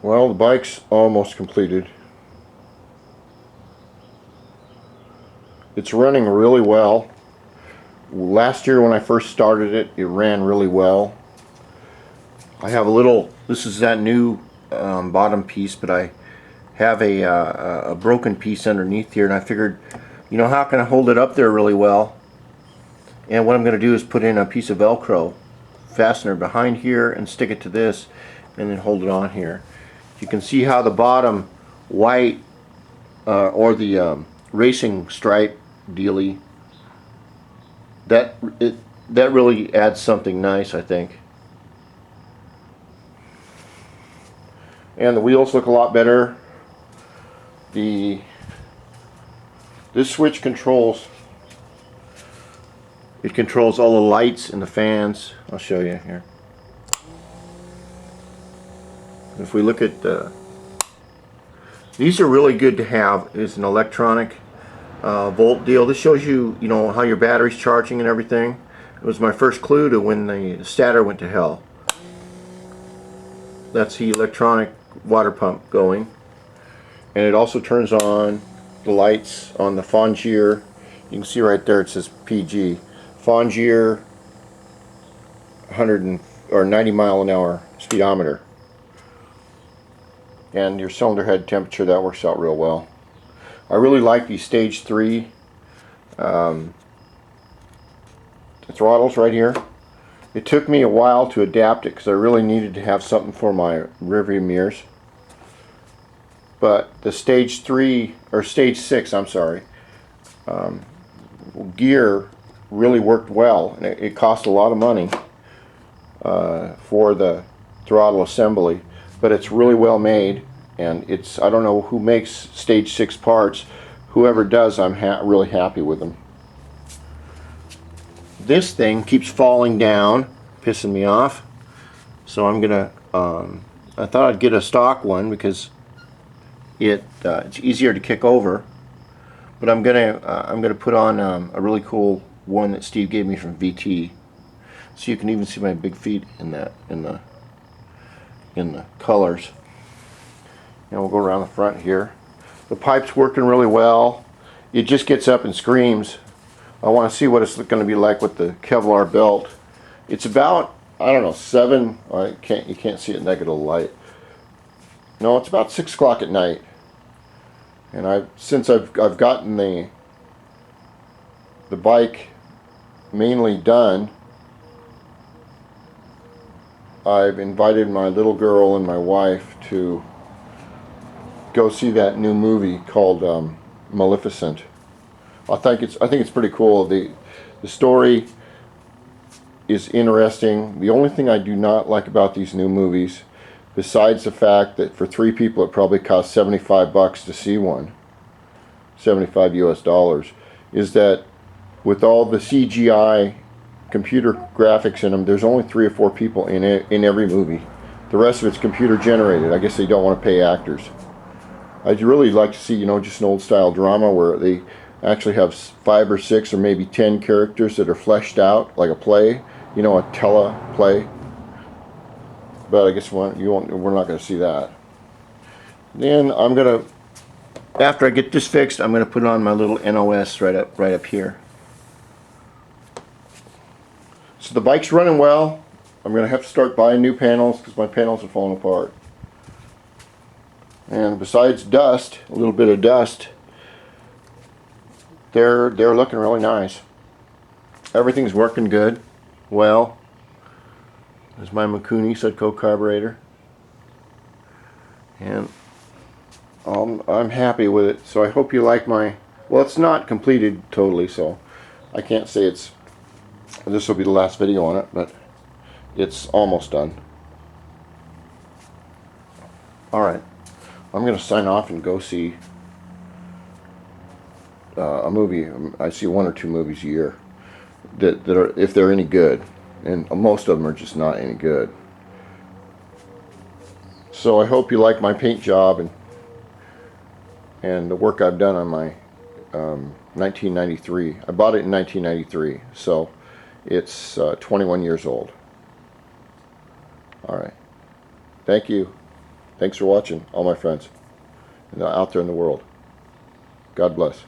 Well, the bike's almost completed. It's running really well. Last year when I first started it, it ran really well. I have a little, this is that new bottom piece, but I have a broken piece underneath here, and I figured, you know, how can I hold it up there really well? And what I'm going to do is put in a piece of Velcro fastener behind here and stick it to this, and then hold it on here. You can see how the bottom white or the racing stripe dealy, that really adds something nice, I think. And the wheels look a lot better. This switch controls all the lights and the fans. I'll show you here. If we look at these are really good to have. It's an electronic volt deal. This shows you, you know, how your battery's charging and everything. It was my first clue to when the stator went to hell. That's the electronic water pump going, and it also turns on the lights on the Fongier. You can see right there it says PG Fongier 90 mile an hour speedometer, and your cylinder head temperature, that works out real well. I really like these stage 3 throttles right here. It took me a while to adapt it because I really needed to have something for my rearview mirrors. But the stage 3, or stage 6, I'm sorry, gear really worked well, and it cost a lot of money for the throttle assembly, but it's really well made, and I don't know who makes stage 6 parts. Whoever does, I'm really happy with them. This thing keeps falling down, pissing me off. So I'm gonna, I thought I'd get a stock one because it's easier to kick over. But I'm gonna put on a really cool one that Steve gave me from VT. So you can even see my big feet in the colors. And we'll go around the front here. The pipe's working really well. It just gets up and screams. I want to see what it's going to be like with the Kevlar belt. It's about, I don't know, 7. You can't see it negative light. No, it's about 6 o'clock at night. And since I've gotten the bike mainly done, I've invited my little girl and my wife to go see that new movie called Maleficent. I think it's pretty cool. The story is interesting. The only thing I do not like about these new movies, besides the fact that for 3 people it probably costs $75 to see one, $75 US, is that with all the CGI computer graphics in them, there's only 3 or 4 people in every movie. The rest of it's computer generated. I guess they don't want to pay actors. I'd really like to see, you know, just an old style drama where they actually have 5 or 6 or maybe 10 characters that are fleshed out like a play, you know, a teleplay. But I guess we're not going to see that. Then I'm going to, after I get this fixed, I'm going to put on my little NOS right up here. So the bike's running well. I'm going to have to start buying new panels because my panels are falling apart. And besides dust, a little bit of dust, they're looking really nice. Everything's working good. Well, there's my Mikuni Sudco carburetor, and I'm happy with it. So I hope you like my. Well, it's not completed totally, so I can't say this will be the last video on it, but it's almost done. All right, I'm going to sign off and go see a movie. I see 1 or 2 movies a year that are, if they're any good, and most of them are just not any good. So I hope you like my paint job and the work I've done on my 1993. I bought it in 1993, so it's 21 years old. All right, thank you. Thanks for watching, all my friends out there in the world. God bless.